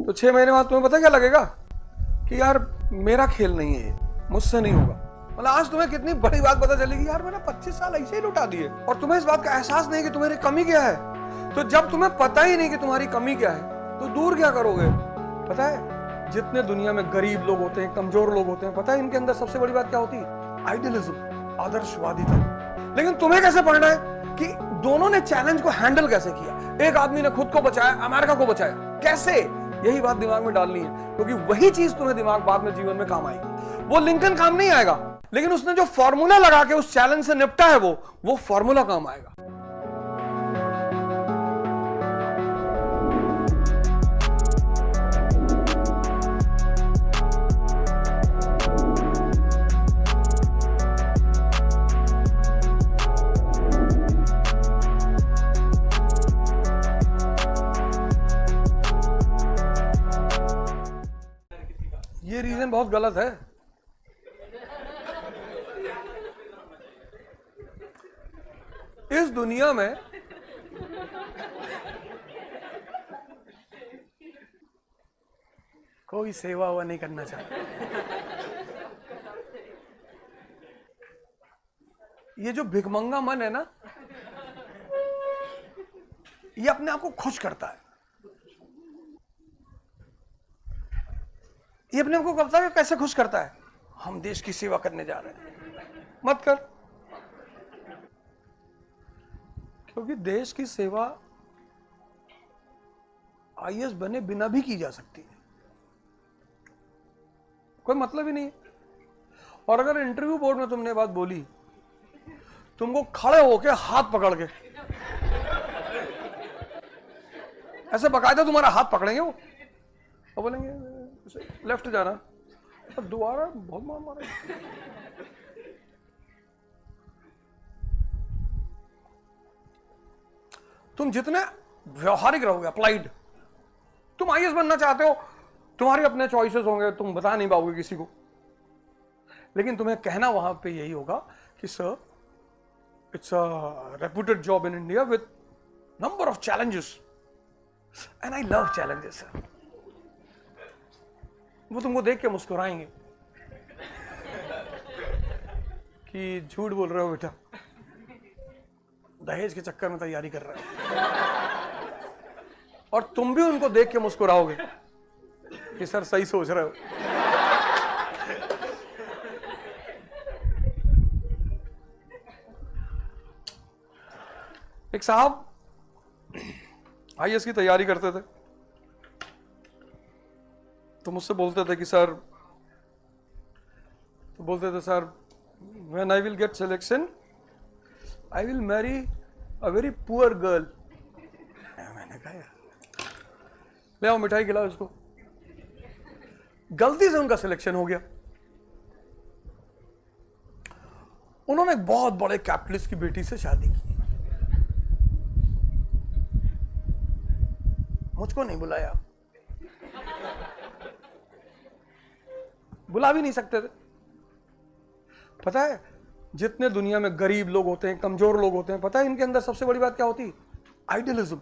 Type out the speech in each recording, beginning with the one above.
तो 6 महीने बाद तुम्हें पता क्या लगेगा कि यार मेरा खेल नहीं है, मुझसे नहीं होगा। मतलब आज तुम्हें कितनी बड़ी बात पता चलेगी, यार मैंने 25 साल ऐसे ही लुटा दिए और तुम्हें इस बात का एहसास नहीं कि तुम्हारी कमी क्या है। तो जब तुम्हें पता ही नहीं कि तुम्हारी कमी क्या है तो दूर क्या करोगे। पता है जितने दुनिया में गरीब लोग होते हैं, कमजोर लोग होते हैं, पता है इनके अंदर सबसे बड़ी बात क्या होती है? आइडियलिज्म, आदर्शवादिता। लेकिन तुम्हें कैसे पढ़ना है कि दोनों ने चैलेंज को हैंडल कैसे किया। एक आदमी ने खुद को बचाया, अमेरिका को बचाया, कैसे, यही बात दिमाग में डालनी है, क्योंकि वही चीज तुम्हें दिमाग बाद में जीवन में काम आएगी। वो लिंकन काम नहीं आएगा, लेकिन उसने जो फॉर्मूला लगा के उस चैलेंज से निपटा है वो फॉर्मूला काम आएगा। ये रीजन बहुत गलत है। इस दुनिया में कोई सेवा हुआ नहीं करना चाहता। ये जो भिखमंगा मन है ना, ये अपने आप को खुश करता है। ये अपने आप को करता है, कैसे खुश करता है? हम देश की सेवा करने जा रहे हैं। मत कर, क्योंकि देश की सेवा आईएएस बने बिना भी की जा सकती है, कोई मतलब ही नहीं है। और अगर इंटरव्यू बोर्ड में तुमने बात बोली, तुमको खड़े होके हाथ पकड़ के ऐसे बकायदा तुम्हारा हाथ पकड़ेंगे वो और बोलेंगे लेफ्ट जाना, और दोबारा बहुत मार मारे। तुम जितने व्यवहारिक रहोगे, अप्लाइड, तुम आईएएस बनना चाहते हो, तुम्हारे अपने चॉइसेस होंगे, तुम बता नहीं पाओगे किसी को, लेकिन तुम्हें कहना वहां पे यही होगा कि sir it's a reputed job in India with number of challenges and I love challenges sir. वो तुमको देख के मुस्कुराएंगे कि झूठ बोल रहे हो बेटा, दहेज के चक्कर में तैयारी कर रहे हो। और तुम भी उनको देख के मुस्कुराओगे कि सर सही सोच रहे हो। एक साहब आईएएस की तैयारी करते थे, तो मुझसे बोलते थे कि सर, तो बोलते थे sir when I will get selection I will marry a very poor girl. मैंने कहा यार ले आओ मिठाई खिलाओ इसको। गलती से उनका सिलेक्शन हो गया। उन्होंने एक बहुत बड़े कैपिटलिस्ट की बेटी से शादी की, मुझको नहीं बुलाया, बुला भी नहीं सकते थे। पता है जितने दुनिया में गरीब लोग होते हैं, कमजोर लोग होते हैं, पता है इनके अंदर सबसे बड़ी बात क्या होती है? आइडियलिज्म,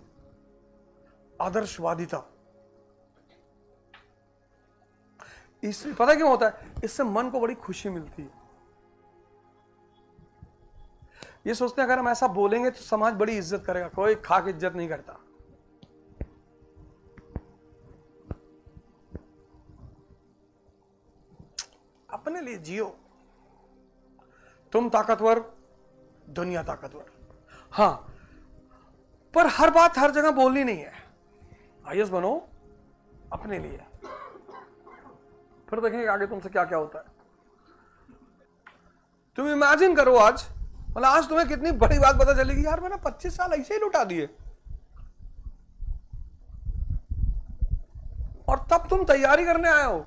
आदर्शवादिता। इससे पता क्यों होता है? इससे मन को बड़ी खुशी मिलती है। ये सोचते हैं अगर हम ऐसा बोलेंगे तो समाज बड़ी इज्जत करेगा। कोई खाक इज्जत नहीं करता। अपने लिए जियो। तुम ताकतवर, दुनिया ताकतवर। हां, पर हर बात हर जगह बोलनी नहीं है। आईएएस बनो अपने लिए, फिर देखेंगे आगे तुमसे क्या क्या होता है। तुम इमेजिन करो आज, मतलब आज तुम्हें कितनी बड़ी बात पता चलेगी, यार मैंने 25 साल ऐसे ही लुटा दिए। और तब तुम तैयारी करने आए हो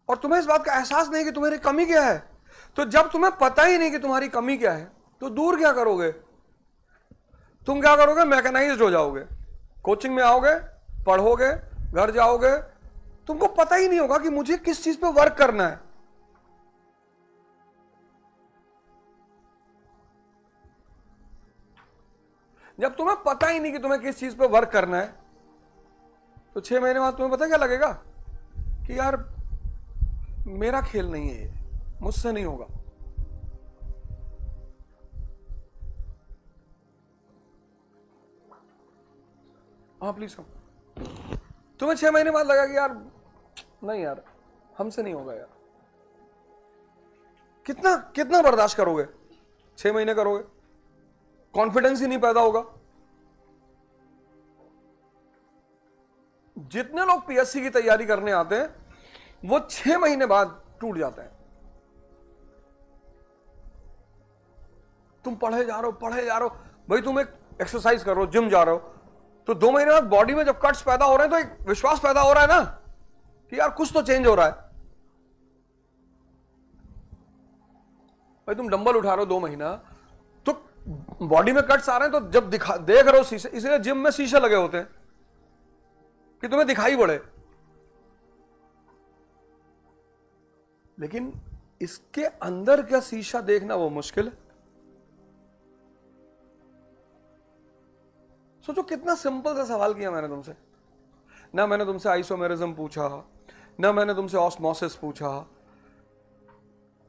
और तुम्हें इस बात का एहसास नहीं कि तुम्हारी कमी क्या है। तो जब तुम्हें पता ही नहीं कि तुम्हारी कमी क्या है तो दूर क्या करोगे? तुम क्या करोगे? मैकेनाइज्ड हो जाओगे। कोचिंग में आओगे, पढ़ोगे, घर जाओगे, तुमको पता ही नहीं होगा कि मुझे किस चीज पे वर्क करना है। जब तुम्हें पता ही नहीं कि तुम्हें किस चीज पे वर्क करना है तो 6 महीने बाद तुम्हें पता क्या लगेगा कि यार मेरा खेल नहीं है, ये मुझसे नहीं होगा। हाँ प्लीज कम। तुम्हें 6 महीने बाद लगा कि यार नहीं यार हमसे नहीं होगा यार। कितना कितना बर्दाश्त करोगे? 6 महीने करोगे? कॉन्फिडेंस ही नहीं पैदा होगा। जितने लोग पीएससी की तैयारी करने आते हैं वो 6 महीने बाद टूट जाते हैं। तुम पढ़े जा रहे हो भाई, तुम एक एक्सरसाइज कर रहे हो, जिम जा रहे हो, तो 2 महीने बाद बॉडी में जब कट्स पैदा हो रहे हैं तो एक विश्वास पैदा हो रहा है ना कि यार कुछ तो चेंज हो रहा है। भाई तुम डंबल उठा रहे हो 2 महीना, तो बॉडी में कट्स आ रहे हैं, तो जब देख रहे हो शीशे, इसलिए जिम में शीशे लगे होते हैं कि तुम्हें दिखाई पड़े। लेकिन इसके अंदर क्या शीशा देखना वो मुश्किल है। सोचो कितना सिंपल सा सवाल किया मैंने तुमसे। ना मैंने तुमसे आइसोमेरिज्म पूछा, ना मैंने तुमसे ऑस्मोसिस पूछा,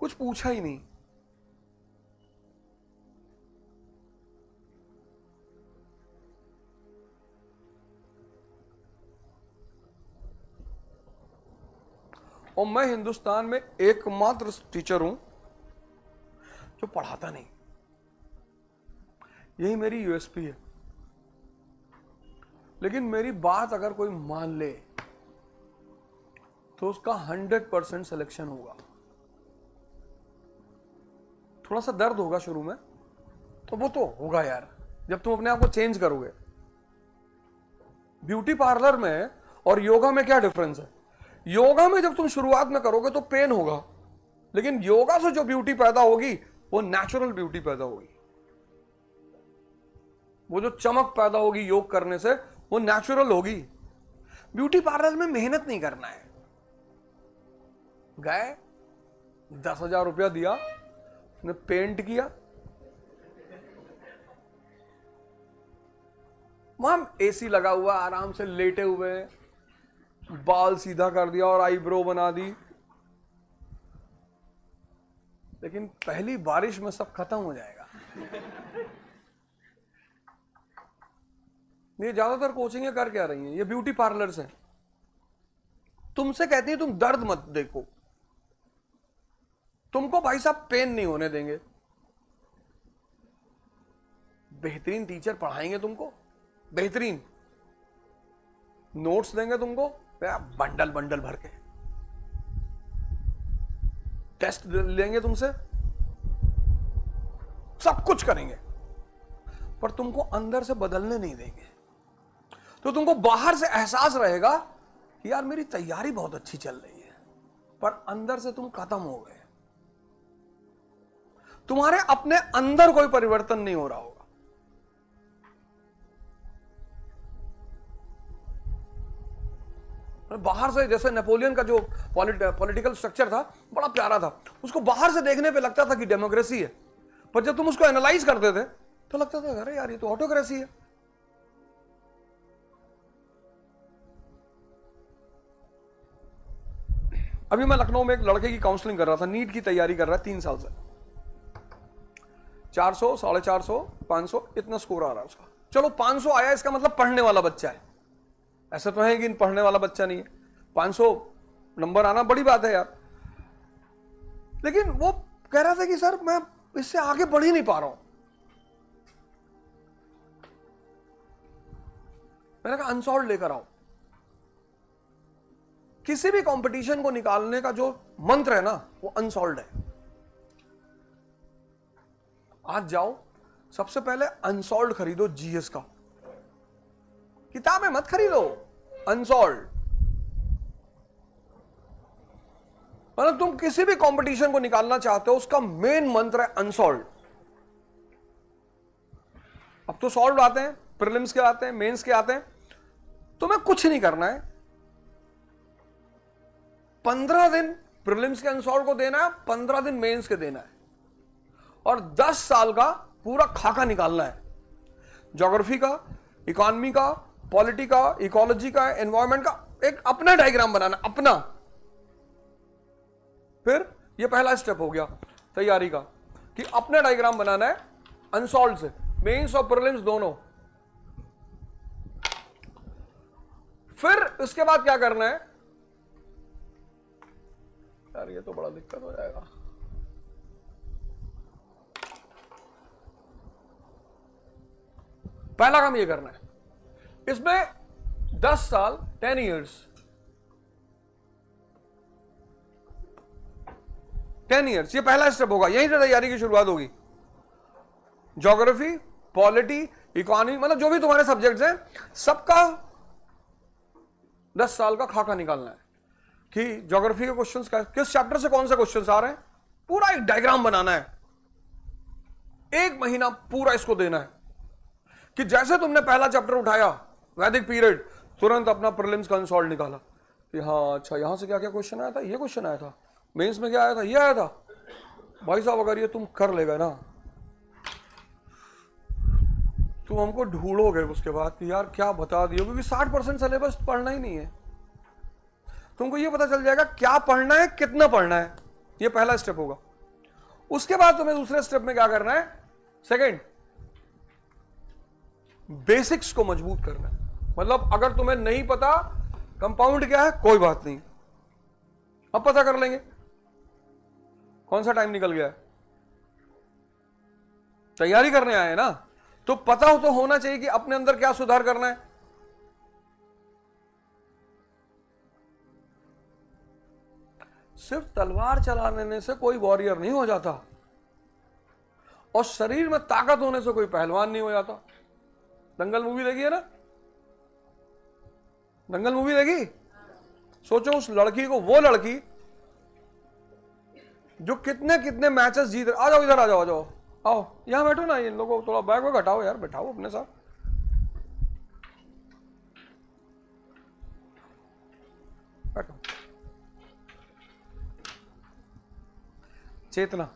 कुछ पूछा ही नहीं। और मैं हिंदुस्तान में एकमात्र टीचर हूं जो पढ़ाता नहीं। यही मेरी यूएसपी है। लेकिन मेरी बात अगर कोई मान ले तो उसका 100% सिलेक्शन होगा। थोड़ा सा दर्द होगा शुरू में, तो वो तो होगा यार, जब तुम अपने आप को चेंज करोगे। ब्यूटी पार्लर में और योगा में क्या डिफरेंस है? योगा में जब तुम शुरुआत में करोगे तो पेन होगा, लेकिन योगा से जो ब्यूटी पैदा होगी वो नेचुरल ब्यूटी पैदा होगी। वो जो चमक पैदा होगी योग करने से वो नेचुरल होगी। ब्यूटी पार्लर में मेहनत नहीं करना है। गए 10,000 रुपया दिया, उसने पेंट किया, वहां एसी लगा हुआ, आराम से लेटे हुए, बाल सीधा कर दिया और आईब्रो बना दी। लेकिन पहली बारिश में सब खत्म हो जाएगा। ये ज्यादातर कोचिंग कर क्या रही हैं? ये ब्यूटी पार्लर्स हैं। तुमसे कहती है तुम दर्द मत देखो, तुमको भाई साहब पेन नहीं होने देंगे। बेहतरीन टीचर पढ़ाएंगे तुमको, बेहतरीन नोट्स देंगे तुमको, बंडल बंडल भर के टेस्ट लेंगे तुमसे, सब कुछ करेंगे, पर तुमको अंदर से बदलने नहीं देंगे। तो तुमको बाहर से एहसास रहेगा कि यार मेरी तैयारी बहुत अच्छी चल रही है, पर अंदर से तुम खत्म हो गए। तुम्हारे अपने अंदर कोई परिवर्तन नहीं हो रहा होगा। बाहर से, जैसे नेपोलियन का जो पॉलिटिकल स्ट्रक्चर था बड़ा प्यारा था, उसको बाहर से देखने पे लगता था कि डेमोक्रेसी है, पर जब तुम उसको एनालाइज करते थे तो लगता था अरे यार ये तो ऑटोक्रेसी है। अभी मैं लखनऊ में एक लड़के की काउंसलिंग कर रहा था, नीट की तैयारी कर रहा है 3 साल से। 400, 450, 500 इतना स्कोर आ रहा है उसका। चलो 500 आया, इसका मतलब पढ़ने वाला बच्चा है। ऐसा तो है कि पढ़ने वाला बच्चा नहीं है। 500 नंबर आना बड़ी बात है यार। लेकिन वो कह रहा था कि सर मैं इससे आगे बढ़ ही नहीं पा रहा हूं। मैंने कहा अनसॉल्व लेकर आओ। किसी भी कंपटीशन को निकालने का जो मंत्र है ना वो अनसॉल्व है। आज जाओ, सबसे पहले अनसॉल्व खरीदो, जीएस का। किताबें मत खरीदो, अनसॉल्व। मतलब तुम किसी भी कंपटीशन को निकालना चाहते हो, उसका मेन मंत्र है अनसॉल्व। अब तो सॉल्व आते हैं, प्रीलिम्स के आते हैं, मेंस के आते हैं। तुम्हें कुछ नहीं करना है, 15 दिन प्रीलिम्स के अनसॉल्व को देना है, 15 दिन मेंस के देना है, और 10 साल का पूरा खाका निकालना है। ज्योग्राफी का, इकोनॉमी का, पॉलिटी का, इकोलॉजी का, एनवायरमेंट का एक अपना डायग्राम बनाना, अपना। फिर ये पहला स्टेप हो गया तैयारी का कि अपना डायग्राम बनाना है अनसॉल्व से, मेंस और प्रीलिम्स दोनों। फिर उसके बाद क्या करना है यार, ये तो बड़ा दिक्कत हो जाएगा। पहला काम ये करना है, इसमें 10 साल 10 इयर्स 10 इयर्स, ये पहला स्टेप होगा, यहीं से तैयारी की शुरुआत होगी। ज्योग्राफी, पॉलिटी, इकोनॉमी, मतलब जो भी तुम्हारे सब्जेक्ट्स हैं सबका 10 साल का खाका निकालना है कि ज्योग्राफी के क्वेश्चंस का किस चैप्टर से कौन से क्वेश्चंस आ रहे हैं, पूरा एक डायग्राम बनाना है। 1 महीना पूरा इसको देना है कि जैसे तुमने पहला चैप्टर उठाया वैदिक पीरियड, तुरंत अपना प्रीलिम्स का अनसॉल्व निकाला कि हाँ अच्छा यहां से क्या क्या क्वेश्चन आया था, ये क्वेश्चन आया था, मेंस में क्या आया था, ये आया था। भाई साहब अगर ये तुम कर लेगा ना, तुम हमको ढूंढोगे उसके बाद कि यार क्या बता दियो, क्योंकि 60% सिलेबस पढ़ना ही नहीं है। तुमको ये पता चल जाएगा क्या पढ़ना है, कितना पढ़ना है। ये पहला स्टेप होगा। उसके बाद तुम्हें दूसरे स्टेप में क्या करना है, सेकंड, बेसिक्स को मजबूत करना है। मतलब अगर तुम्हें नहीं पता कंपाउंड क्या है, कोई बात नहीं, अब पता कर लेंगे। कौन सा टाइम निकल गया है, तैयारी करने आए ना, तो पता हो तो होना चाहिए कि अपने अंदर क्या सुधार करना है। सिर्फ तलवार चलाने से कोई वॉरियर नहीं हो जाता, और शरीर में ताकत होने से कोई पहलवान नहीं हो जाता। दंगल मूवी देखी है ना, दंगल मूवी देखी? सोचो उस लड़की को, वो लड़की जो कितने कितने मैचेस जीत रहे। आ जाओ इधर, आ जाओ, आ जाओ, आओ यहां बैठो ना, इन लोगों को थोड़ा बैग वैग हटाओ यार, बैठाओ अपने साथ। बैठो। चेतना,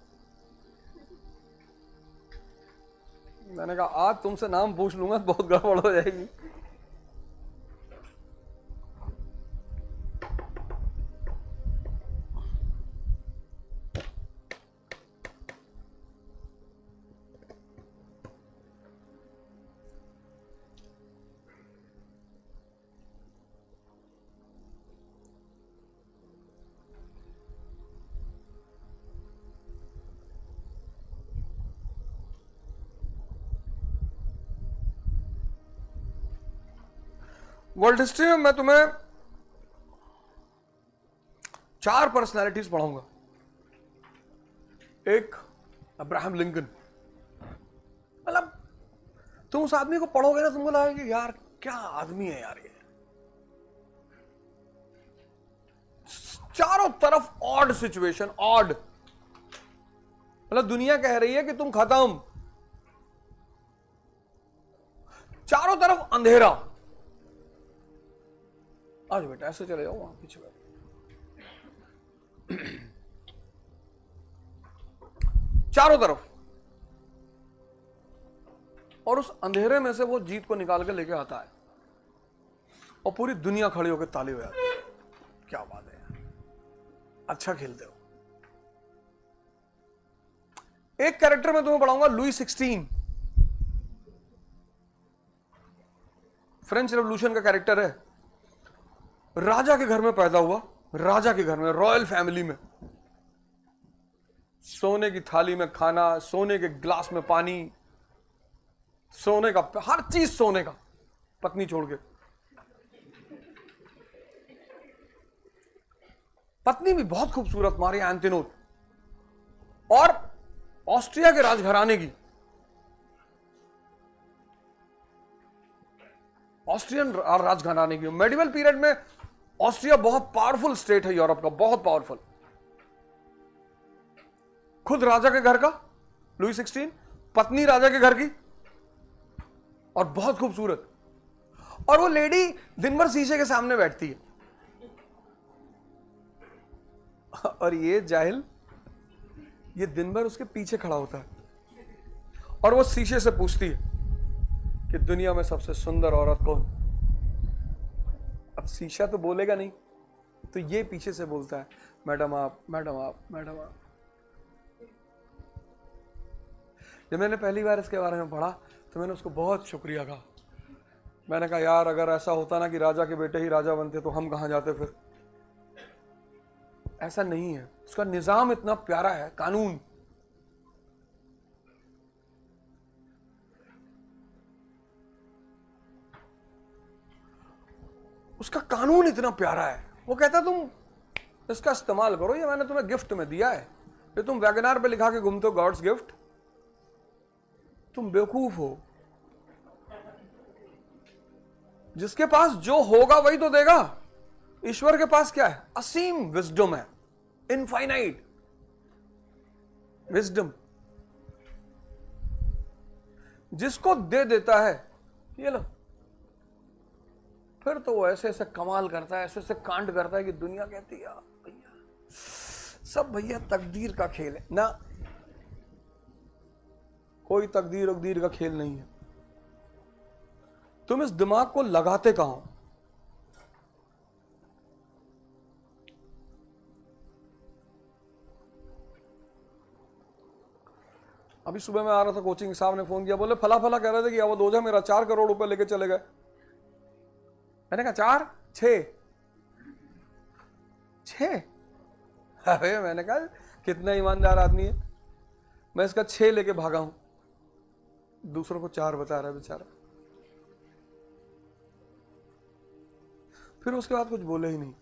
मैंने कहा आज तुमसे नाम पूछ लूंगा तो बहुत गड़बड़ हो जाएगी। वर्ल्ड हिस्ट्री में मैं तुम्हें 4 पर्सनैलिटीज पढ़ाऊंगा। एक अब्राहम लिंकन, मतलब तुम उस आदमी को पढ़ोगे ना, तुमको लगेगा कि यार क्या आदमी है यार ये। चारों तरफ ऑड सिचुएशन, ऑड, मतलब दुनिया कह रही है कि तुम खत्म, चारों तरफ अंधेरा। आज बेटा ऐसे चले जाओ वहां पीछे। चारों तरफ, और उस अंधेरे में से वो जीत को निकाल के लेके आता है, और पूरी दुनिया खड़ी होकर ताली हो जाती है। क्या बात है, अच्छा खेलते हो। एक कैरेक्टर मैं तुम्हें पढ़ाऊंगा, लुई 16, फ्रेंच रेवोल्यूशन का कैरेक्टर है। राजा के घर में पैदा हुआ, राजा के घर में, रॉयल फैमिली में, सोने की थाली में खाना, सोने के गिलास में पानी, सोने का हर चीज सोने का, पत्नी छोड़ के। पत्नी भी बहुत खूबसूरत, मारी एंटिनोट, और ऑस्ट्रिया के राजघराने की, ऑस्ट्रियन राजघराने की। मेडिवल पीरियड में ऑस्ट्रिया बहुत पावरफुल स्टेट है यूरोप का, बहुत पावरफुल। खुद राजा के घर का लुई 16, पत्नी राजा के घर की, और बहुत खूबसूरत। और वो लेडी दिन भर शीशे के सामने बैठती है, और ये जाहिल ये दिन भर उसके पीछे खड़ा होता है, और वो शीशे से पूछती है कि दुनिया में सबसे सुंदर औरत कौन? अब शीशा तो बोलेगा नहीं, तो ये पीछे से बोलता है, मैडम आप, मैडम आप, मैडम आप। जब मैंने पहली बार इसके बारे में पढ़ा तो मैंने उसको बहुत शुक्रिया कहा। मैंने कहा यार अगर ऐसा होता ना कि राजा के बेटे ही राजा बनते तो हम कहां जाते फिर। ऐसा नहीं है, उसका निजाम इतना प्यारा है, कानून। उसका कानून इतना प्यारा है। वो कहता तुम इसका इस्तेमाल करो, ये मैंने तुम्हें गिफ्ट में दिया है। ये तुम वैगनार पे लिखा के घूमते हो गॉड्स गिफ्ट, तुम बेवकूफ हो। जिसके पास जो होगा वही तो देगा। ईश्वर के पास क्या है? असीम विजडम है, इनफाइनाइट विजडम। जिसको दे देता है, ये लो, फिर तो वो ऐसे ऐसे कमाल करता है, ऐसे ऐसे कांड करता है कि दुनिया कहती है भैया सब भैया तकदीर का खेल है ना। कोई तकदीर उकदीर का खेल नहीं है। तुम इस दिमाग को लगाते कहां हो? अभी सुबह में आ रहा था, कोचिंग साहब ने फोन किया, बोले फला फला कह रहे थे कि अवध ओझा मेरा 4 करोड़ रुपए लेके चले गए। मैंने कहा 4 6। अरे मैंने कहा कितना ईमानदार आदमी है, मैं इसका 6 लेके भागा हूं, दूसरों को 4 बता रहा है बेचारा। फिर उसके बाद कुछ बोले ही नहीं।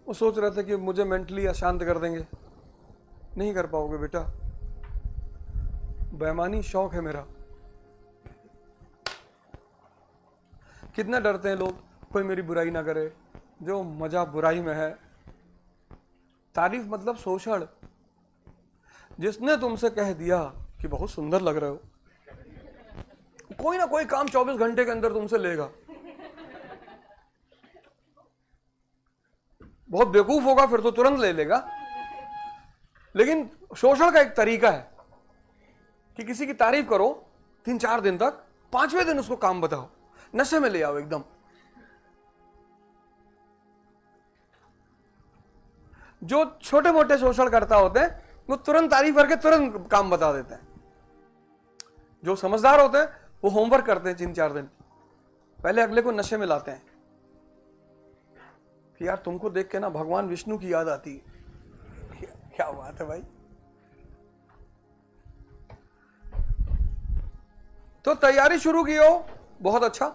वो सोच रहे थे कि मुझे मेंटली अशांत कर देंगे। नहीं कर पाओगे बेटा, बेईमानी शौक है मेरा। कितना डरते हैं लोग कोई मेरी बुराई ना करे, जो मजा बुराई में है। तारीफ मतलब शोषण। जिसने तुमसे कह दिया कि बहुत सुंदर लग रहे हो, कोई ना कोई काम 24 घंटे के अंदर तुमसे लेगा। बहुत बेवकूफ होगा फिर तो तुरंत ले लेगा। लेकिन शोषण का एक तरीका है कि किसी की तारीफ करो 3-4 दिन तक, 5वें दिन उसको काम बताओ, नशे में ले आओ एकदम। जो छोटे मोटे शोषण करता होते हैं वो तुरंत तारीफ करके तुरंत काम बता देते हैं। जो समझदार होते हैं वो होमवर्क करते हैं 3-4 दिन पहले, अगले को नशे में लाते हैं कि यार तुमको देख के ना भगवान विष्णु की याद आती है। क्या बात है भाई। तो तैयारी शुरू की हो, बहुत अच्छा।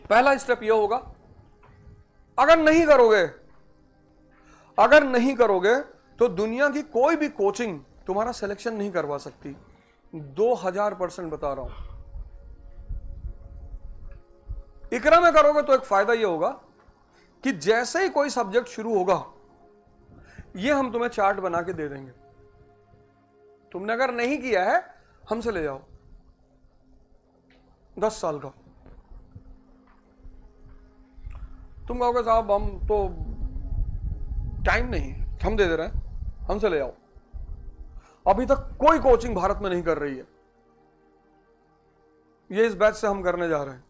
पहला स्टेप यह होगा, अगर नहीं करोगे तो दुनिया की कोई भी कोचिंग तुम्हारा सिलेक्शन नहीं करवा सकती। 2000% बता रहा हूं। इकरा में करोगे तो एक फायदा यह होगा कि जैसे ही कोई सब्जेक्ट शुरू होगा, ये हम तुम्हें चार्ट बना के दे देंगे। तुमने अगर नहीं किया है, हमसे ले जाओ 10 साल का। तुम कहोगे साहब हम तो टाइम नहीं, हम दे दे रहे हैं, हमसे ले आओ। अभी तक कोई कोचिंग भारत में नहीं कर रही है, ये इस बैच से हम करने जा रहे हैं।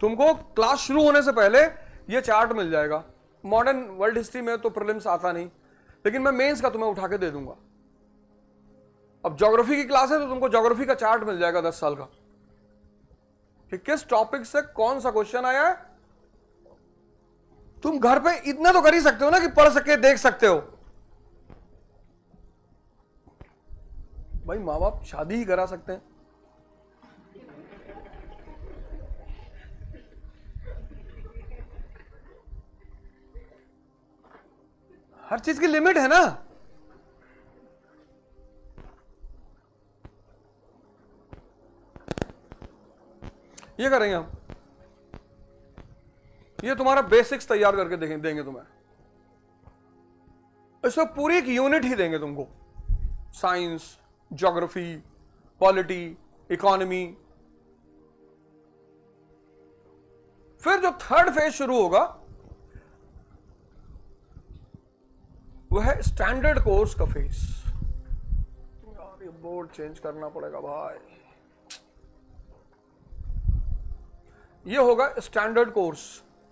तुमको क्लास शुरू होने से पहले ये चार्ट मिल जाएगा। मॉडर्न वर्ल्ड हिस्ट्री में तो प्रीलिम्स आता नहीं, लेकिन मैं मेंस का तुम्हें उठा के दे दूंगा। अब ज्योग्राफी की क्लास है तो तुमको ज्योग्राफी का चार्ट मिल जाएगा 10 साल का, कि किस टॉपिक से कौन सा क्वेश्चन आया है। तुम घर पे इतना तो कर ही सकते हो ना कि पढ़ सके, देख सकते हो। भाई माँ बाप शादी ही करा सकते हैं। हर चीज की लिमिट है ना। ये करेंगे हम, ये तुम्हारा बेसिक्स तैयार करके देंगे तुम्हें। इसमें पूरी एक यूनिट ही देंगे तुमको, साइंस, ज्योग्राफी, पॉलिटी, इकोनॉमी। फिर जो थर्ड फेज शुरू होगा, वो है स्टैंडर्ड कोर्स का फेस। यार ये बोर्ड चेंज करना पड़ेगा भाई। ये होगा स्टैंडर्ड कोर्स,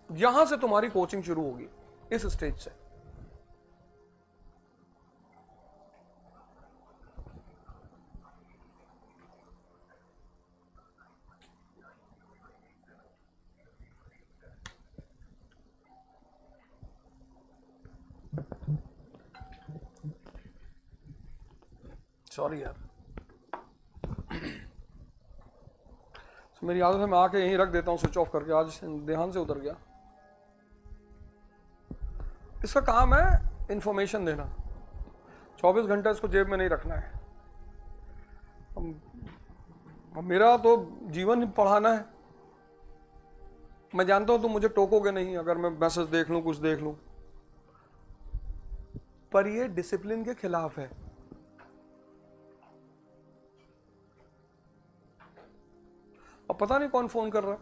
यहां से तुम्हारी कोचिंग शुरू होगी, इस स्टेज से। सॉरी यार, मेरी आदत है मैं आके यहीं रख देता हूं स्विच ऑफ करके, आज ध्यान से उतर गया। इसका काम है इंफॉर्मेशन देना, 24 घंटा इसको जेब में नहीं रखना है। अब मेरा तो जीवन ही पढ़ाना है। मैं जानता हूं तुम मुझे टोकोगे नहीं अगर मैं मैसेज देख लूं, कुछ देख लूं, पर ये डिसिप्लिन के खिलाफ है। अब पता नहीं कौन फोन कर रहा है।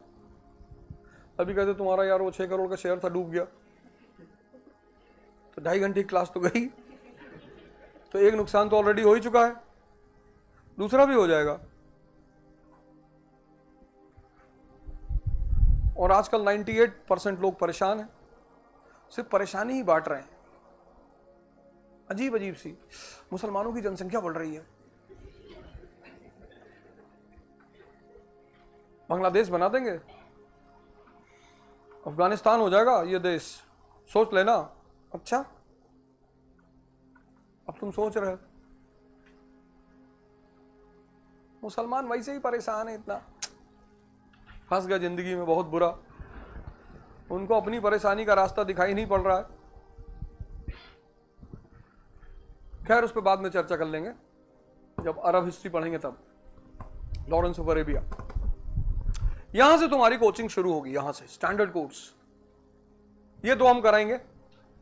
अभी कहते तुम्हारा यार वो 6 करोड़ का शेयर था, डूब गया, तो 2.5 घंटे की क्लास तो गई, तो एक नुकसान तो ऑलरेडी हो ही चुका है, दूसरा भी हो जाएगा। और आजकल 98% लोग परेशान हैं, सिर्फ परेशानी ही बांट रहे हैं। अजीब अजीब सी। मुसलमानों की जनसंख्या बढ़ रही है, बांग्लादेश बना देंगे, अफगानिस्तान हो जाएगा ये देश, सोच लेना। अच्छा, अब तुम सोच रहे हो मुसलमान वैसे ही परेशान है, इतना फंस गया जिंदगी में बहुत बुरा, उनको अपनी परेशानी का रास्ता दिखाई नहीं पड़ रहा है। खैर उस पर बाद में चर्चा कर लेंगे, जब अरब हिस्ट्री पढ़ेंगे तब। लॉरेंस ऑफ अरेबिया, यहां से तुम्हारी कोचिंग शुरू होगी, यहां से स्टैंडर्ड कोर्स। ये 2 हम कराएंगे,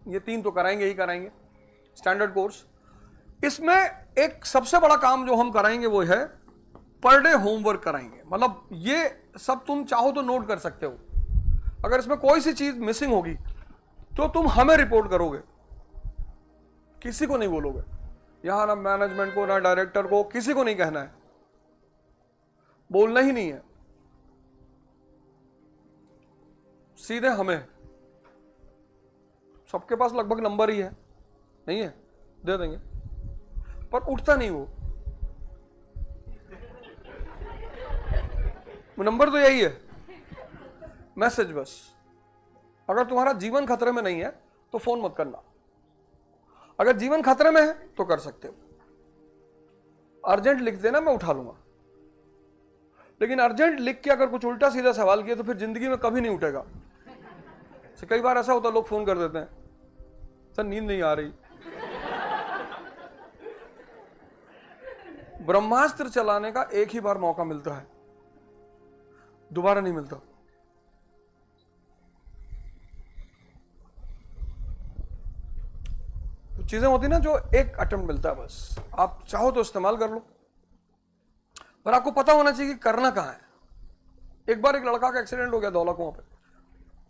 ये 3 तो कराएंगे ही कराएंगे, स्टैंडर्ड कोर्स। इसमें एक सबसे बड़ा काम जो हम कराएंगे वो है पर डे होमवर्क कराएंगे। मतलब ये सब तुम चाहो तो नोट कर सकते हो। अगर इसमें कोई सी चीज मिसिंग होगी तो तुम हमें रिपोर्ट करोगे, किसी को नहीं बोलोगे। यहां ना मैनेजमेंट को, ना डायरेक्टर को, किसी को नहीं कहना है, बोलना ही नहीं है, सीधे हमें। सबके पास लगभग नंबर ही है, नहीं है, दे देंगे, पर उठता नहीं वो नंबर तो यही है, मैसेज बस। अगर तुम्हारा जीवन खतरे में नहीं है तो फोन मत करना, अगर जीवन खतरे में है तो कर सकते हो। अर्जेंट लिख देना, मैं उठा लूंगा, लेकिन अर्जेंट लिख के अगर कुछ उल्टा सीधा सवाल किया तो फिर जिंदगी में कभी नहीं उठेगा। कई बार ऐसा होता है, लोग फोन कर देते हैं, सर नींद नहीं आ रही। ब्रह्मास्त्र चलाने का एक ही बार मौका मिलता है, दोबारा नहीं मिलता। तो चीजें होती ना जो एक अटेम्प्ट मिलता है, बस आप चाहो तो इस्तेमाल कर लो, पर आपको पता होना चाहिए कि करना कहां है। एक बार एक लड़का का एक्सीडेंट हो गया धौला कुआं पे,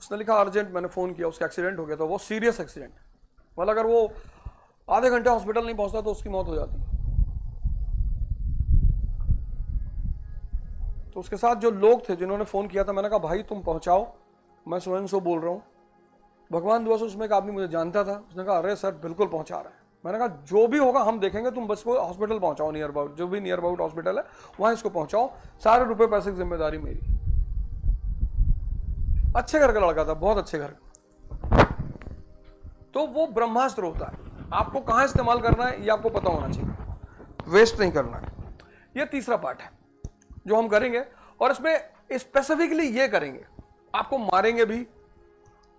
उसने लिखा अर्जेंट, मैंने फोन किया, उसका एक्सीडेंट हो गया, तो वो सीरियस एक्सीडेंट, मतलब अगर वो आधे घंटे हॉस्पिटल नहीं पहुंचता तो उसकी मौत हो जाती। तो उसके साथ जो लोग थे जिन्होंने फोन किया था, मैंने कहा भाई तुम पहुंचाओ, मैं स्वयं से बोल रहा हूं। भगवान दुआ से उसमें एक आदमी मुझे जानता था, उसने कहा अरे सर बिल्कुल पहुंचा रहा है। मैंने कहा जो भी होगा हम देखेंगे, तुम बस को हॉस्पिटल पहुंचाओ, नियर अबाउट जो भी नियर अबाउट हॉस्पिटल है वहां इसको पहुंचाओ, सारे रुपए पैसे की जिम्मेदारी मेरी। अच्छे घर का लड़का था, बहुत अच्छे घर का। तो वो ब्रह्मास्त्र होता है, आपको कहां इस्तेमाल करना है ये आपको पता होना चाहिए, वेस्ट नहीं करना है। ये तीसरा पार्ट है जो हम करेंगे, और इसमें स्पेसिफिकली ये करेंगे, आपको मारेंगे भी,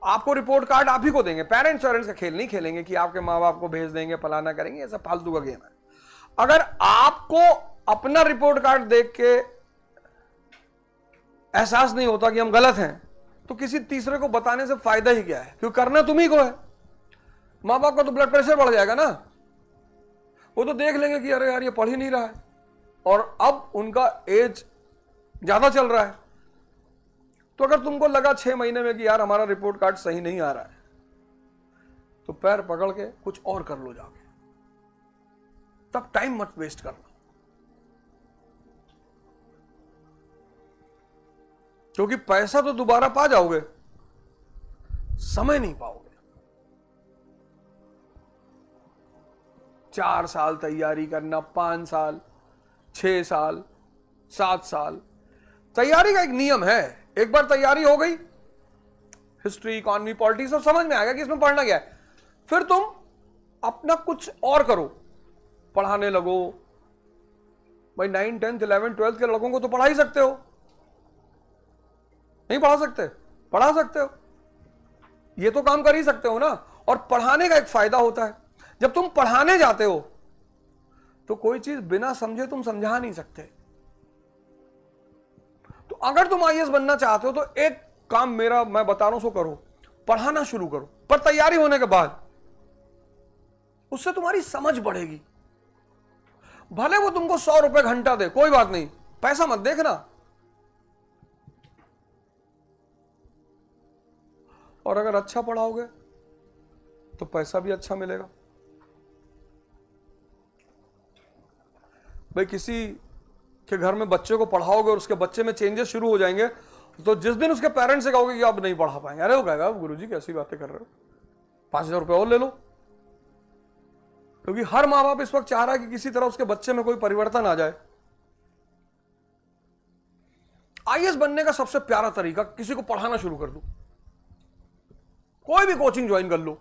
आपको रिपोर्ट कार्ड आप ही को देंगे। पेरेंट्स का खेल नहीं खेलेंगे कि आपके माँ बाप को भेज देंगे, फलाना करेंगे, ऐसा फालतू का गेम है। अगर आपको अपना रिपोर्ट कार्ड देख के एहसास नहीं होता कि हम गलत हैं, तो किसी तीसरे को बताने से फायदा ही क्या है, क्योंकि करना तुम्ही को है। माँ बाप का तो ब्लड प्रेशर बढ़ जाएगा ना, वो तो देख लेंगे कि अरे यार ये पढ़ ही नहीं रहा है, और अब उनका एज ज्यादा चल रहा है। तो अगर तुमको लगा 6 महीने में कि यार हमारा रिपोर्ट कार्ड सही नहीं आ रहा है, तो पैर पकड़ के कुछ और कर लो जाके, तब टाइम मत वेस्ट करना, क्योंकि पैसा तो दोबारा पा जाओगे, समय नहीं पाओगे। 4 साल तैयारी करना, 5 साल, 6 साल, 7 साल। तैयारी का एक नियम है, एक बार तैयारी हो गई, हिस्ट्री, इकोनॉमी, पॉलिटिक्स सब समझ में आ गया कि इसमें पढ़ना क्या है, फिर तुम अपना कुछ और करो, पढ़ाने लगो। भाई 9, 10, 11, 12 के लड़कों को तो पढ़ा ही सकते हो, नहीं पढ़ा सकते? पढ़ा सकते हो, ये तो काम कर ही सकते हो ना। और पढ़ाने का एक फायदा होता है, जब तुम पढ़ाने जाते हो तो कोई चीज बिना समझे तुम समझा नहीं सकते। तो अगर तुम आईएएस बनना चाहते हो तो एक काम मेरा मैं बता रहा हूं सो करो, पढ़ाना शुरू करो, पर तैयारी होने के बाद। उससे तुम्हारी समझ बढ़ेगी। भले वो तुमको 100 रुपए घंटा दे, कोई बात नहीं, पैसा मत देखना। और अगर अच्छा पढ़ाओगे तो पैसा भी अच्छा मिलेगा। भाई किसी के घर में बच्चे को पढ़ाओगे और उसके बच्चे में चेंजेस शुरू हो जाएंगे, तो जिस दिन उसके पेरेंट्स से कहोगे कि आप नहीं पढ़ा पाएंगे, अरे वो कहेगा गुरुजी कैसी बातें कर रहे हो, 5,000 रुपए और ले लो। क्योंकि हर माँ बाप इस वक्त चाह रहा है कि किसी तरह उसके बच्चे में कोई परिवर्तन आ जाए। आईएएस बनने का सबसे प्यारा तरीका, किसी को पढ़ाना शुरू कर दो। कोई भी कोचिंग ज्वाइन कर लो,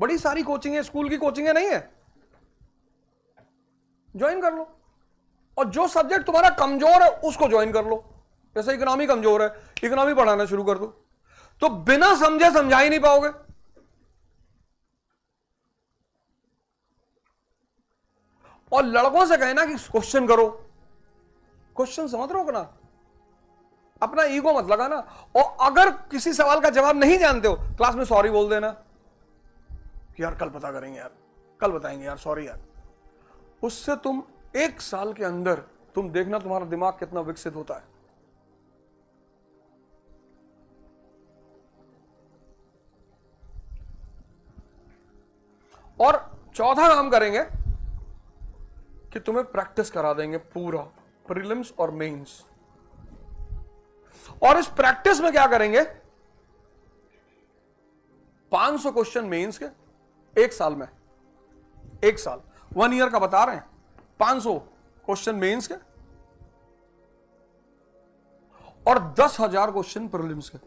बड़ी सारी कोचिंग है, स्कूल की कोचिंग है, नहीं है, ज्वाइन कर लो। और जो सब्जेक्ट तुम्हारा कमजोर है उसको ज्वाइन कर लो। जैसे इकोनॉमी कमजोर है, इकोनॉमी पढ़ाना शुरू कर दो, तो बिना समझे समझा ही नहीं पाओगे। और लड़कों से कहना कि क्वेश्चन करो, क्वेश्चन से मत रोकना, अपना ईगो मत लगाना। और अगर किसी सवाल का जवाब नहीं जानते हो, क्लास में सॉरी बोल देना कि यार कल पता करेंगे, यार कल बताएंगे, यार सॉरी यार। उससे तुम 1 साल के अंदर तुम देखना तुम्हारा दिमाग कितना विकसित होता है। और चौथा काम करेंगे कि तुम्हें प्रैक्टिस करा देंगे पूरा, प्रीलिम्स और मेंस। और इस प्रैक्टिस में क्या करेंगे, 500 क्वेश्चन मेंस के 1 साल में, 1 साल 1 ईयर का बता रहे हैं, 500 क्वेश्चन मेंस के और 10,000 क्वेश्चन प्रीलिम्स के।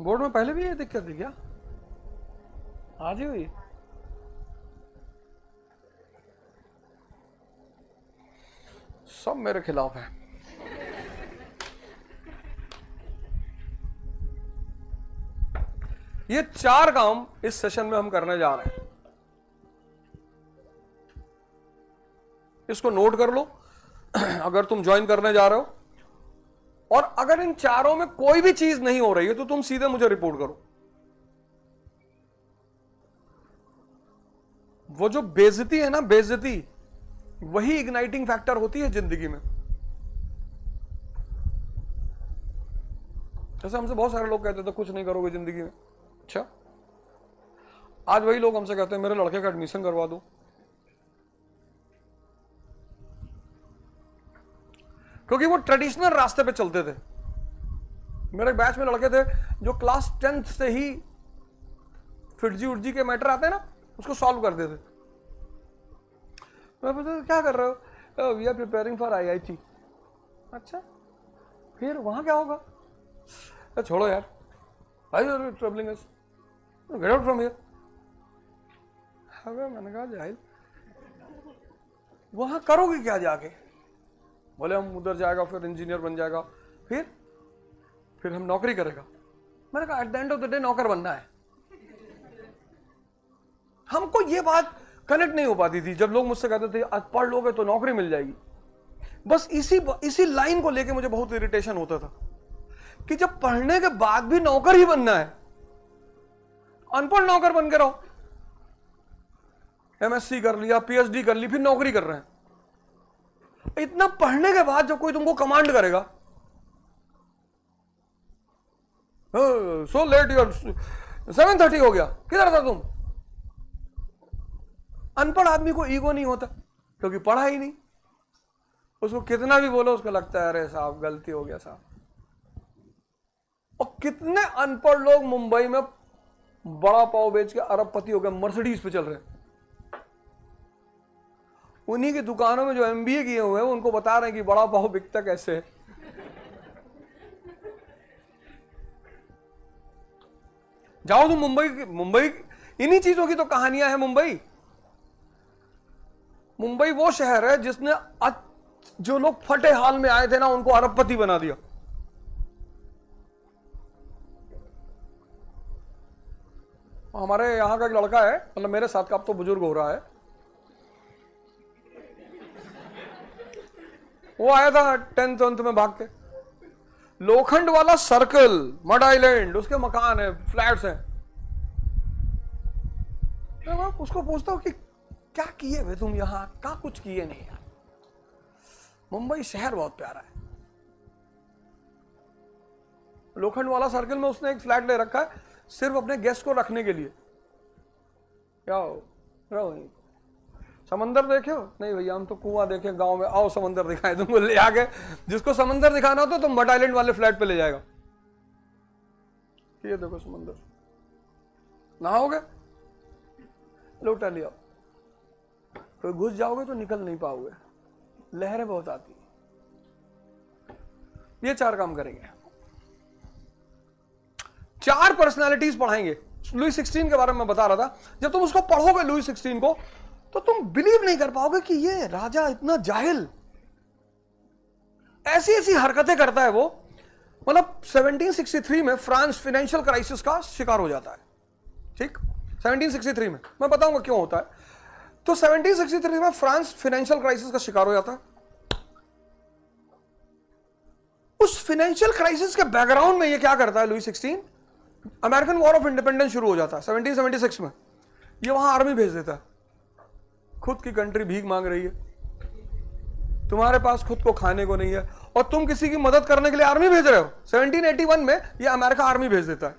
बोर्ड में पहले भी ये दिक्कत थी क्या? आज ही हुई? सब मेरे खिलाफ है। ये 4 काम इस सेशन में हम करने जा रहे हैं, इसको नोट कर लो अगर तुम ज्वाइन करने जा रहे हो। और अगर इन चारों में कोई भी चीज नहीं हो रही है तो तुम सीधे मुझे रिपोर्ट करो। वो जो बेइज्जती है ना, बेइज्जती, वही इग्नाइटिंग फैक्टर होती है जिंदगी में। जैसे हमसे बहुत सारे लोग कहते थे कुछ नहीं करोगे जिंदगी में, अच्छा आज वही लोग हमसे कहते हैं मेरे लड़के का एडमिशन करवा दो। क्योंकि वो ट्रेडिशनल रास्ते पे चलते थे। मेरे बैच में लड़के थे जो क्लास 10th से ही फिटजी उर्जी के मैटर आते हैं ना, उसको सॉल्व कर देते। मैं पूछता क्या कर रहे हो? We are preparing for IIT। अच्छा फिर वहां क्या होगा? छोड़ो यार, भाई troubling us, get out from here. मैंने कहा जाहिल, वहां करोगे क्या जाके? बोले हम उधर जाएगा, फिर इंजीनियर बन जाएगा, फिर हम नौकरी करेगा। मैंने कहा at the end of the day नौकर बनना है। हमको ये बात कनेक्ट नहीं हो पाती थी जब लोग मुझसे कहते थे आज पढ़ लोगे तो नौकरी मिल जाएगी। बस इसी लाइन को लेके मुझे बहुत इरिटेशन होता था कि जब पढ़ने के बाद भी नौकर ही बनना है, अनपढ़ नौकर बन के रहो। MSc कर लिया, PhD कर ली, फिर नौकरी कर रहे हैं। इतना पढ़ने के बाद जब कोई तुमको कमांड करेगा सो लेट, योर 7:30 हो गया, किधर था तुम? अनपढ़ आदमी को ईगो नहीं होता क्योंकि पढ़ा ही नहीं। उसको कितना भी बोलो उसको लगता है अरे साहब गलती हो गया साहब। और कितने अनपढ़ लोग मुंबई में बड़ा पाव बेच के अरबपति हो गए, मर्सिडीज पे चल रहे हैं। उन्हीं की दुकानों में जो एमबीए किए हुए हैं उनको बता रहे हैं कि बड़ा पाव बिकता कैसे है। जाओ तुम मुंबई इन्हीं चीजों की तो कहानियां हैं। मुंबई वो शहर है जिसने जो लोग फटे हाल में आए थे ना उनको अरबपति बना दिया। हमारे यहां का एक लड़का है, मतलब मेरे साथ का, अब तो बुजुर्ग हो रहा है, वो आया था 10th में भाग के, लोखंड वाला सर्कल, मड आइलैंड, उसके मकान है, फ्लैट्स हैं। मैं उसको पूछता हूं कि क्या किए वे तुम यहां? क्या कुछ किए नहीं यार। मुंबई शहर बहुत प्यारा है। लोखंड वाला सर्कल में उसने एक फ्लैट ले रखा है सिर्फ अपने गेस्ट को रखने के लिए। क्या हो समंदर देखे हो? नहीं भैया हम तो कुआं देखे गांव में। आओ समंदर दिखाए तुमको, ले आके जिसको समंदर दिखाना हो तो मड आइलैंड वाले फ्लैट पे ले जाएगा। ये देखो समंदर, नहाओगे लोटा लिया, तो घुस जाओगे तो निकल नहीं पाओगे, लहरें बहुत आती है। ये 4 काम करेंगे, 4 पर्सनालिटीज पढ़ाएंगे। लुई 16 के बारे में बता रहा था, जब तुम उसको पढ़ोगे लुई 16 को तो तुम बिलीव नहीं कर पाओगे कि ये राजा इतना जाहिल, ऐसी ऐसी हरकतें करता है वो। मतलब 1763 में फ्रांस फाइनेंशियल क्राइसिस का शिकार हो जाता है। ठीक, 1763 में मैं बताऊंगा क्यों होता है। तो 1763 में फ्रांस फाइनेंशियल क्राइसिस का शिकार हो जाता है। उस फाइनेंशियल क्राइसिस के बैकग्राउंड में ये क्या करता है Louis 16, American war of independence शुरू हो जाता है 1776 में। ये वहां आर्मी भेज देता है। खुद की कंट्री भीख मांग रही है, तुम्हारे पास खुद को खाने को नहीं है और तुम किसी की मदद करने के लिए आर्मी भेज रहे हो। 1781 में ये अमेरिका आर्मी भेज देता है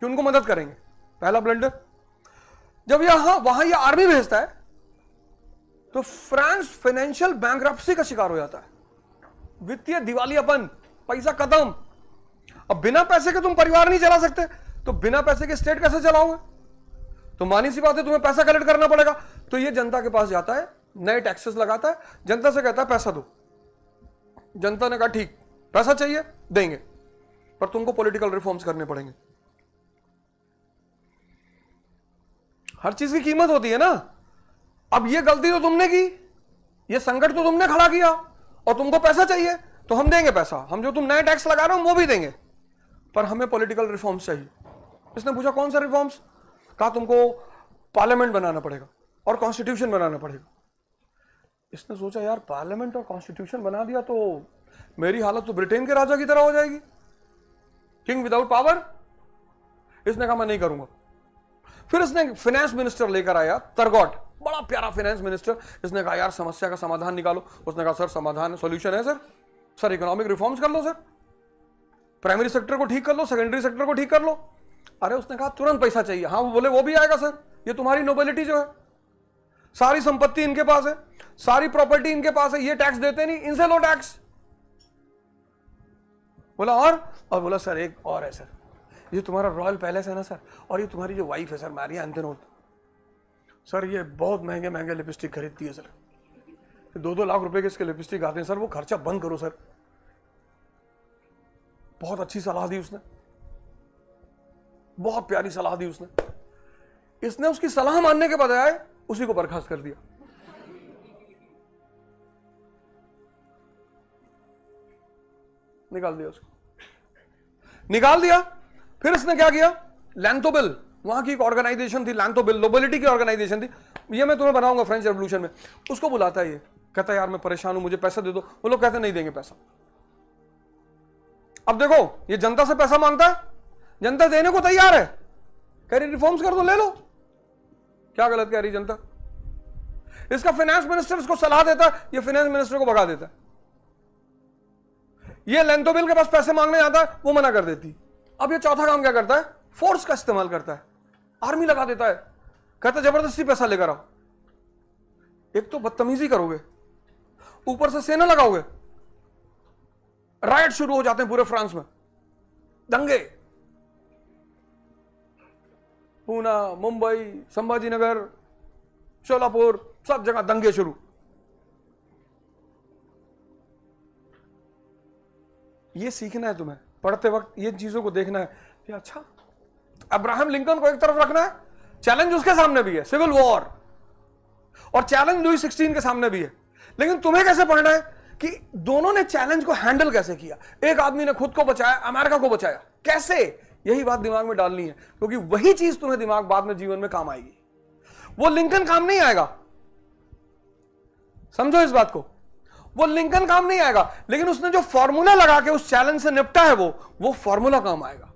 कि उनको मदद करेंगे। पहला ब्लंडर। जब वहां ये आर्मी भेजता है तो फ्रांस फाइनेंशियल बैंकरप्सी का शिकार हो जाता है, वित्तीय दिवालियापन, पैसा खत्म। अब बिना पैसे के तुम परिवार नहीं चला सकते, तो बिना पैसे के स्टेट कैसे चलाओगे? तो मानी सी बात है तुम्हें पैसा कलेक्ट करना पड़ेगा। तो ये जनता के पास जाता है, नए टैक्सेस लगाता है, जनता से कहता है पैसा दो। जनता ने कहा ठीक, पैसा चाहिए देंगे, पर तुमको पॉलिटिकल रिफॉर्म्स करने पड़ेंगे। हर चीज की कीमत होती है ना। अब ये गलती तो तुमने की, ये संकट तो तुमने खड़ा किया और तुमको पैसा चाहिए, तो हम देंगे पैसा। हम जो तुम नए टैक्स लगा रहे हो वो भी देंगे, पर हमें पॉलिटिकल रिफॉर्म्स चाहिए। इसने पूछा कौन सा रिफॉर्म्स? कहा तुमको पार्लियामेंट बनाना पड़ेगा और कॉन्स्टिट्यूशन बनाना पड़ेगा। इसने सोचा यार पार्लियामेंट और कॉन्स्टिट्यूशन बना दिया तो मेरी हालत तो ब्रिटेन के राजा की तरह हो जाएगी, किंग विदाउट पावर। इसने कहा मैं नहीं करूंगा। फिर इसने फाइनेंस मिनिस्टर लेकर आया, तरगॉट, बड़ा प्यारा फाइनेंस मिनिस्टर। इसने कहा यार समस्या का समाधान निकालो। उसने कहा सर समाधान सॉल्यूशन है सर इकोनॉमिक रिफॉर्म्स कर लो सर, प्राइमरी सेक्टर को ठीक कर लो, सेकेंडरी सेक्टर को ठीक कर लो। अरे उसने कहा तुरंत पैसा चाहिए। हाँ वो बोले वो भी आएगा सर, ये तुम्हारी नोबिलिटी जो है, सारी संपत्ति इनके पास है, सारी प्रॉपर्टी इनके पास है, ये टैक्स देते नहीं, इनसे लो टैक्स। बोला और बोला सर एक और है सर, ये तुम्हारा रॉयल पैलेस है ना सर, और ये तुम्हारी जो वाइफ है सर मारिया एंथोनोट, सर ये बहुत महंगे महंगे लिपस्टिक खरीदती है सर, 2-2 लाख रुपए के इसके लिपस्टिक आते हैं सर, वो खर्चा बंद करो सर। बहुत अच्छी सलाह दी उसने, बहुत प्यारी सलाह दी उसने। इसने उसकी सलाह मानने के बजाय उसी को बर्खास्त कर दिया। निकाल दिया उसको, निकाल दिया। फिर इसने क्या किया, लैंथोबिल, वहां की एक ऑर्गेनाइजेशन थी लैंथोबिल, नोबिलिटी की ऑर्गेनाइजेशन थी। ये मैं तुम्हें बनाऊंगा फ्रेंच रेवोल्यूशन में। उसको बुलाता है, ये कहता है यार मैं परेशान हूं, मुझे पैसा दे दो। वो लोग कहते नहीं देंगे पैसा। अब देखो ये जनता से पैसा मांगता है, जनता देने को तैयार है, कह रही रिफॉर्म्स कर दो, ले लो। क्या गलत कह रही जनता? इसका फाइनेंस मिनिस्टर इसको सलाह देता है, ये फाइनेंस मिनिस्टर को भगा देता है। ये लैंथोबिल के पास पैसे मांगने आता है, वो मना कर देती। अब ये चौथा काम क्या करता है? फोर्स का इस्तेमाल करता है, आर्मी लगा देता है, कहता है जबरदस्ती पैसा लेकर आओ। एक तो बदतमीजी करोगे, ऊपर से सेना लगाओगे, राइट शुरू हो जाते हैं पूरे फ्रांस में, दंगे, पूना, मुंबई, संभाजीनगर, शोलापुर, सब जगह दंगे शुरू। ये सीखना है तुम्हें पढ़ते वक्त, ये चीजों को देखना है कि अच्छा अब्राहम लिंकन को एक तरफ रखना है, चैलेंज उसके सामने भी है, सिविल वॉर, और चैलेंज लुई 16 के सामने भी है, लेकिन तुम्हें कैसे पढ़ना है कि दोनों ने चैलेंज को हैंडल कैसे किया। एक आदमी ने खुद को बचाया, अमेरिका को बचाया, कैसे, यही बात दिमाग में डालनी है, क्योंकि वही चीज तुम्हें दिमाग बाद में जीवन में काम आएगी। वो लिंकन काम नहीं आएगा, समझो इस बात को, वो लिंकन काम नहीं आएगा, लेकिन उसने जो फॉर्मूला लगा के उस चैलेंज से निपटा है वो फॉर्मूला काम आएगा।